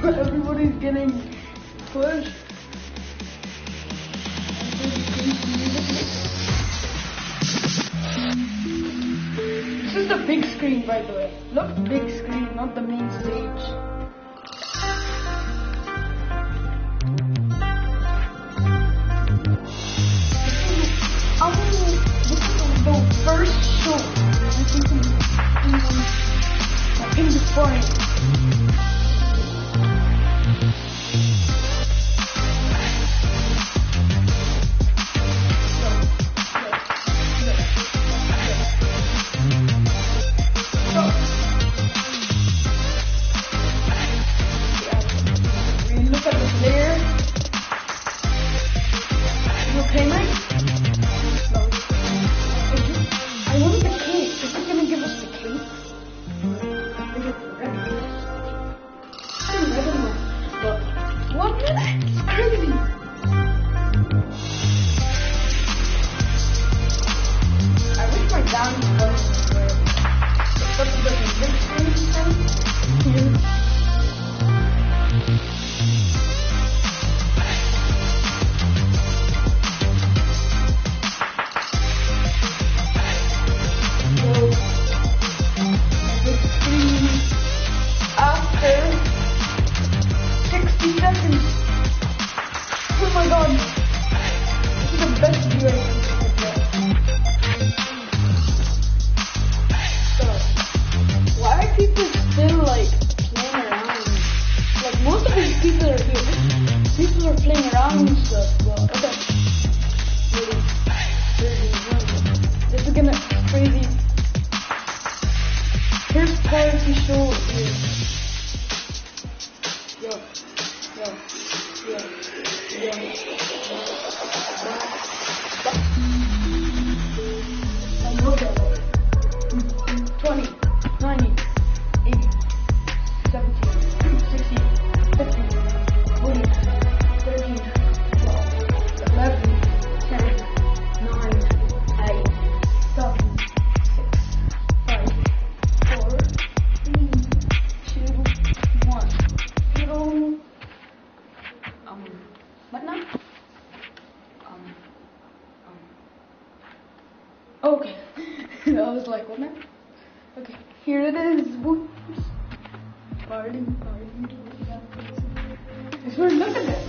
Everybody's getting pushed. This is the big screen, by the way. Look, big screen, not the main stage. This is the first show in the front. Okay. I was like, what now? Okay, here it is. Whoops. Party. Look at this.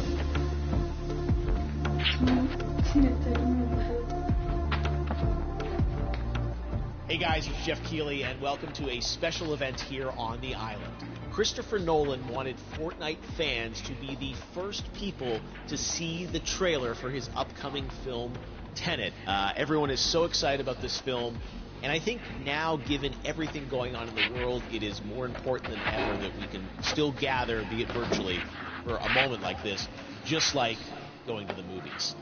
Hey guys, it's Jeff Keighley, and welcome to a special event here on the island. Christopher Nolan wanted Fortnite fans to be the first people to see the trailer for his upcoming film, Tenet. Everyone is so excited about this film, and I think now, given everything going on in the world, it is more important than ever that we can still gather, be it virtually, for a moment like this, just like going to the movies.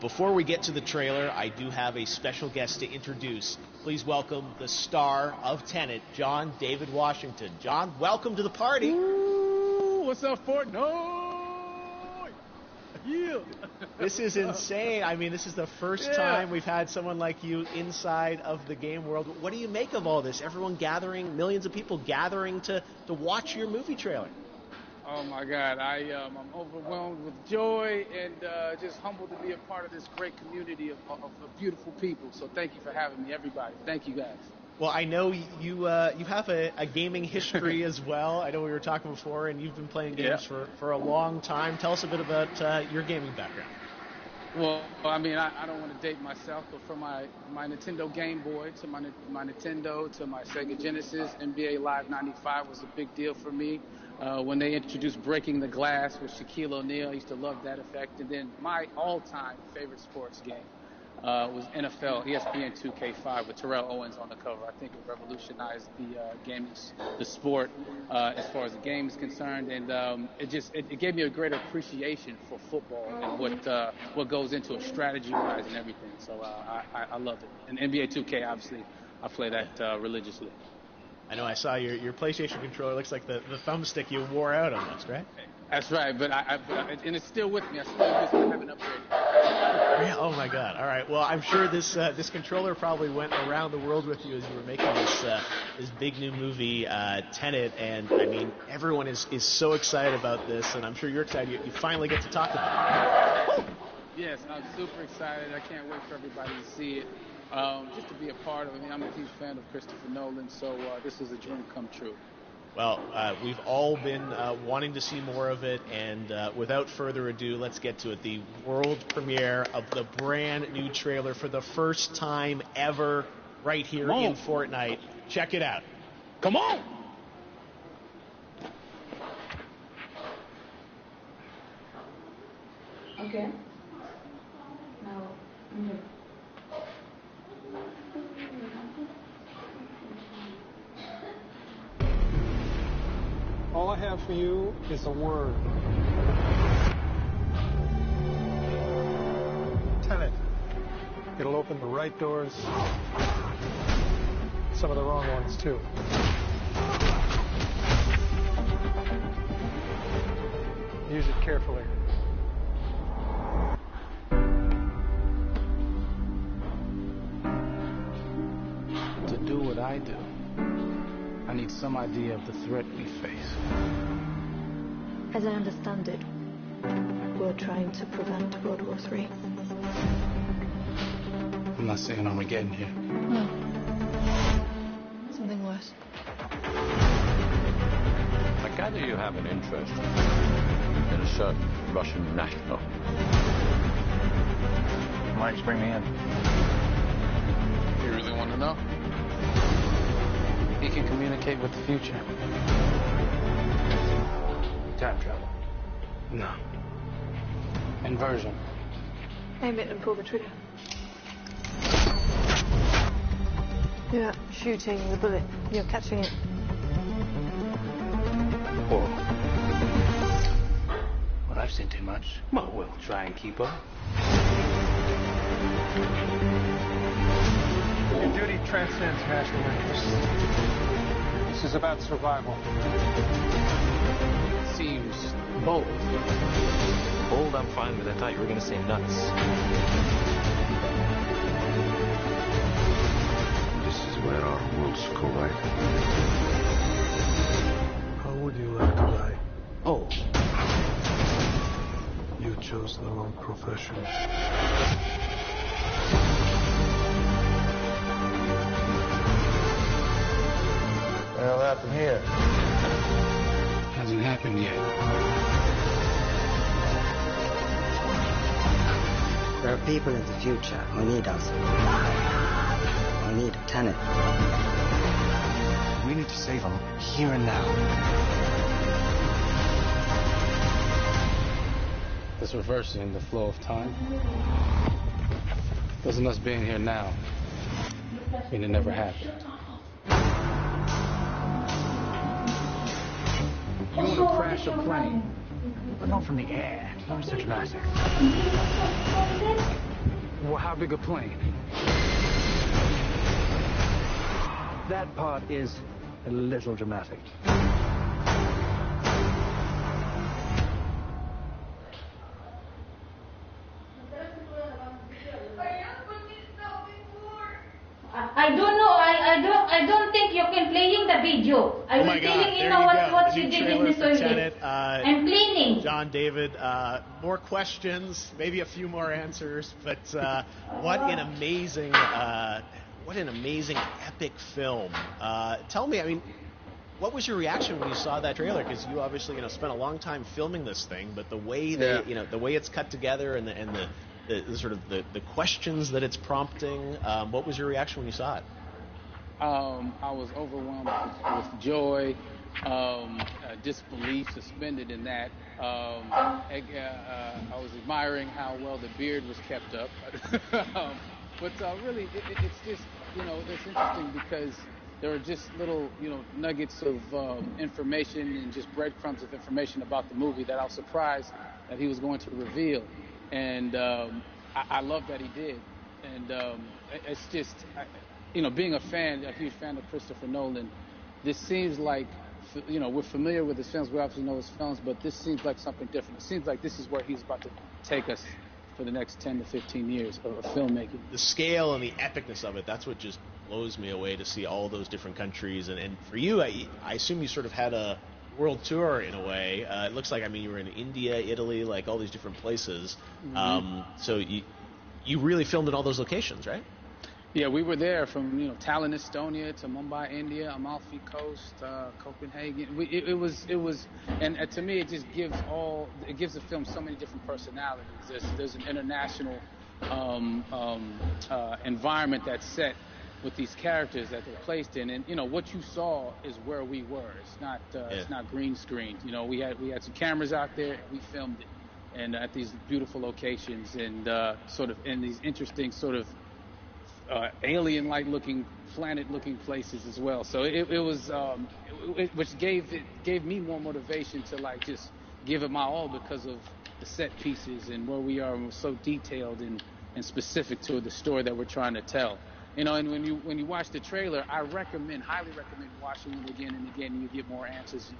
Before we get to the trailer, I do have a special guest to introduce. Please welcome the star of Tenet, John David Washington. John, welcome to the party. Ooh, what's up, Fortnite? Yeah. This is insane. I mean, this is the first time we've had someone like you inside of the game world. What do you make of all this? Everyone gathering, millions of people gathering to watch your movie trailer. Oh my God, I'm overwhelmed with joy and just humbled to be a part of this great community of beautiful people. So thank you for having me, everybody. Thank you, guys. Well, I know you have a gaming history as well. I know we were talking before, and you've been playing games for a long time. Tell us a bit about your gaming background. Well, I mean, I don't want to date myself, but from my Nintendo Game Boy to my Nintendo to my Sega Genesis, NBA Live 95 was a big deal for me. When they introduced Breaking the Glass with Shaquille O'Neal, I used to love that effect. And then my all-time favorite sports game was NFL ESPN 2K5 with Terrell Owens on the cover. I think it revolutionized the sport as far as the game is concerned, and it gave me a greater appreciation for football and what goes into it strategy-wise and everything. So I loved it. And NBA 2K, obviously, I play that religiously. I know I saw your PlayStation controller. Looks like the thumbstick you wore out almost, right? That's right, but and it's still with me. I still use it. I haven't upgraded. Yeah, oh my God! All right. Well, I'm sure this controller probably went around the world with you as you were making this big new movie, Tenet, and I mean everyone is so excited about this, and I'm sure you're excited. You finally get to talk about it. Yes, I'm super excited. I can't wait for everybody to see it. Just to be a part of it. I'm a huge fan of Christopher Nolan, so this is a dream come true. Well, we've all been wanting to see more of it, and without further ado, let's get to it. The world premiere of the brand new trailer for the first time ever right here in Fortnite. Check it out. Come on! Okay. Now, All I have for you is a word. Tenet. It'll open the right doors, some of the wrong ones too. Use it carefully. To do what I do, I need some idea of the threat we face. As I understand it, we're trying to prevent World War III. I'm not saying Armageddon here. No. Something worse. I gather you have an interest in a certain Russian national. Mike's bring me in. You really want to know? He can communicate with the future. Time travel. No. Inversion. Aim it and pull the trigger. You're not shooting the bullet, you're catching it. Or... Well, I've seen too much. Well, we'll try and keep up. Your duty transcends national interests. This is about survival. Seems bold. Bold, I'm fine with. I thought you were going to say nuts. This is where our worlds collide. How would you like to die? Oh. You chose the wrong profession. Well, what happened here? Hasn't happened yet. There are people in the future who need us. Who need Tenet. We need to save them here and now. This reversing the flow of time. Doesn't us being here now mean it never happened? You want to crash a plane, but not from the air. Not so dramatic. Well, how big a plane? That part is a little dramatic. I don't know. I don't think you can playing the video. I was telling you what you did in the toilet. I'm cleaning. John David, more questions, maybe a few more answers, but what an amazing epic film. Tell me, I mean, what was your reaction when you saw that trailer? Because you obviously spent a long time filming this thing, but the way the way it's cut together and the sort of the questions that it's prompting, what was your reaction when you saw it? I was overwhelmed with joy, disbelief suspended in that. I was admiring how well the beard was kept up. But really, it's just, it's interesting because there are just little, nuggets of information and just breadcrumbs of information about the movie that I was surprised that he was going to reveal. And I love that he did. And it's just, being a huge fan of Christopher Nolan, this seems like, we're familiar with his films, we obviously know his films, but this seems like something different. It seems like this is where he's about to take us for the next 10 to 15 years of filmmaking. The scale and the epicness of it, that's what just blows me away, to see all those different countries. And for you, I assume you sort of had a world tour in a way. It looks like, you were in India, Italy, like all these different places. Mm-hmm. So you really filmed in all those locations, right? Yeah, we were there from Tallinn, Estonia, to Mumbai, India, Amalfi Coast, Copenhagen. It was, and to me, it just gives the film so many different personalities. There's an international environment that's set with these characters that they're placed in, and what you saw is where we were. It's not green screened. We had some cameras out there, and we filmed it, and at these beautiful locations, and sort of in these interesting sort of alien-like looking, planet-looking places as well. So it was, which gave me more motivation to just give it my all because of the set pieces and where we are, and we're so detailed and specific to the story that we're trying to tell. And when you watch the trailer, I highly recommend watching it again and again. And you get more answers.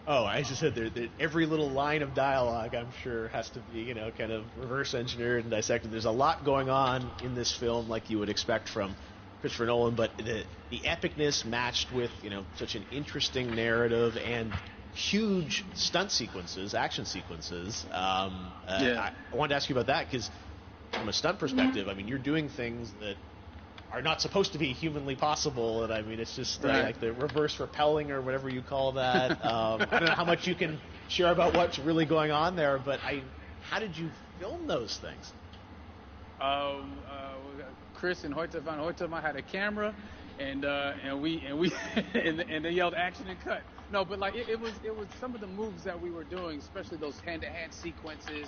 Oh, I just said every little line of dialogue, I'm sure, has to be, kind of reverse engineered and dissected. There's a lot going on in this film, like you would expect from Christopher Nolan, but the epicness matched with, such an interesting narrative and huge stunt sequences, action sequences. I wanted to ask you about that because from a stunt perspective, you're doing things that are not supposed to be humanly possible, and it's just like the reverse rappelling or whatever you call that. I don't know how much you can share about what's really going on there, but how did you film those things? Chris and Hoyte van Hoytema had a camera, and they yelled action and cut. No, but it was some of the moves that we were doing, especially those hand-to-hand sequences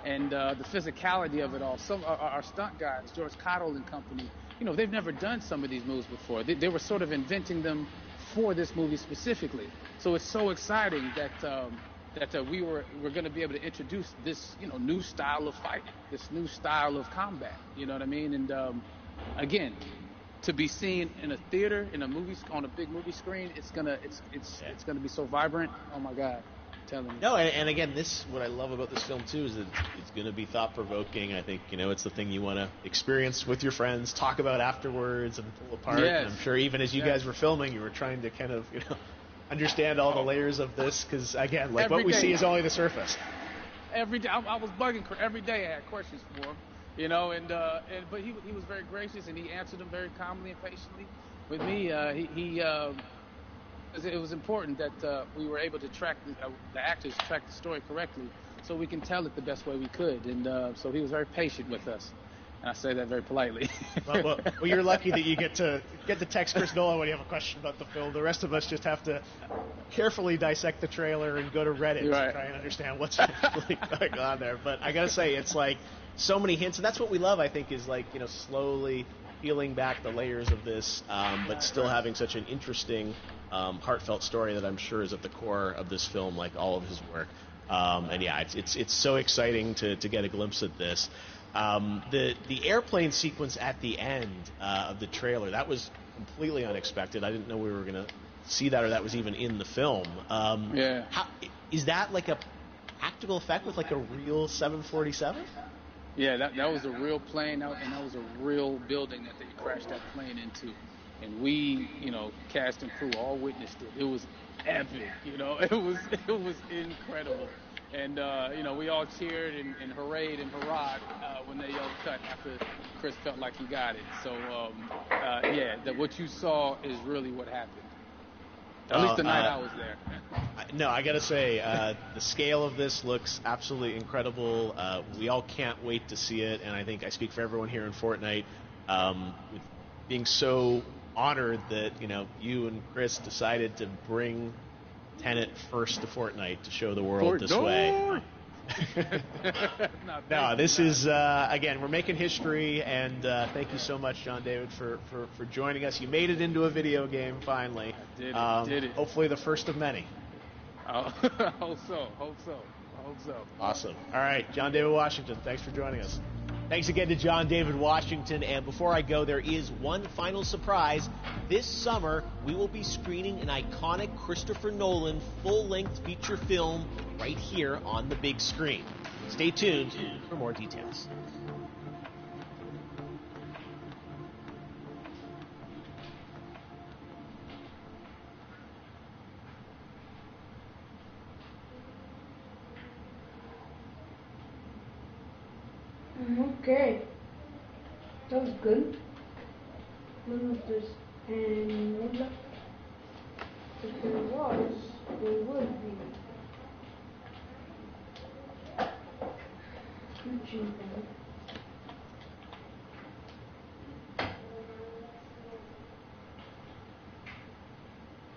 and the physicality of it all. Some our stunt guys, George Cottle and company, they've never done some of these moves before. They were sort of inventing them for this movie specifically. So it's so exciting that we're going to be able to introduce this new style of fighting, this new style of combat. You know what I mean? And again, to be seen in a theater, in a movie, on a big movie screen, it's gonna be so vibrant. Oh my God. telling you. No, and again, what I love about this film too is that it's going to be thought-provoking. I think it's the thing you want to experience with your friends, talk about afterwards, and pull apart. Yes. And I'm sure even as you guys were filming, you were trying to kind of understand all the layers of this, because again, like what we see is only the surface. Every day, I was bugging every day. I had questions for him, but he was very gracious and he answered them very calmly and patiently. With me, it was important that we were able to track the actors track the story correctly, so we can tell it the best way we could. And so he was very patient with us, and I say that very politely. well, you're lucky that you get to text Chris Nolan when you have a question about the film. The rest of us just have to carefully dissect the trailer and go to Reddit to try and understand what's actually going on there. But I gotta say, it's like so many hints, and that's what we love. I think is slowly peeling back the layers of this, but still having such an interesting, heartfelt story that I'm sure is at the core of this film, like all of his work. And yeah, it's so exciting to get a glimpse at this. The airplane sequence at the end of the trailer, that was completely unexpected. I didn't know we were going to see that, or that was even in the film. Is that like a practical effect with like a real 747? Yeah, that was a real plane, and that was a real building that they crashed that plane into. And we, cast and crew all witnessed it. It was epic, it was incredible. And, we all cheered and hurrayed and hurrahed when they yelled cut after Chris felt like he got it. So, what you saw is really what happened. At least the night I was there. No, I got to say, the scale of this looks absolutely incredible. We all can't wait to see it, and I think I speak for everyone here in Fortnite, with being so honored that, you and Chris decided to bring Tenet first to Fortnite to show the world this way. No, this is, again, we're making history, and thank you so much, John David, for joining us. You made it into a video game, finally. I did it. Hopefully the first of many. Hope so. Awesome. All right, John David Washington, thanks for joining us. Thanks again to John David Washington. And before I go, there is one final surprise. This summer, we will be screening an iconic Christopher Nolan full-length feature film right here on the big screen. Stay tuned for more details. Okay, that was good. When was this? And if there was, there would be.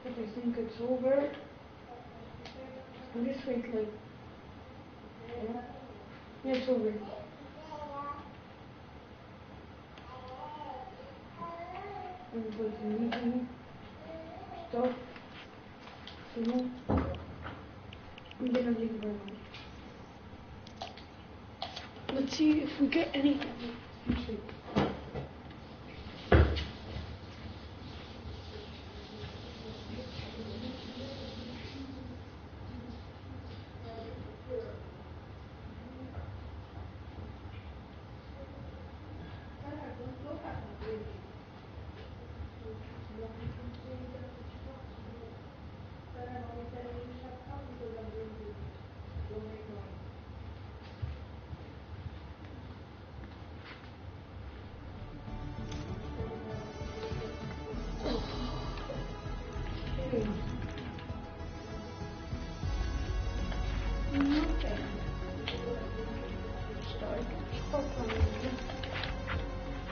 But I think it's over. I'm just wait like. Yeah, it's over. Everybody's leaving. Stop. I'm gonna leave right now. Let's see if we get any.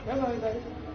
Bye bye guys.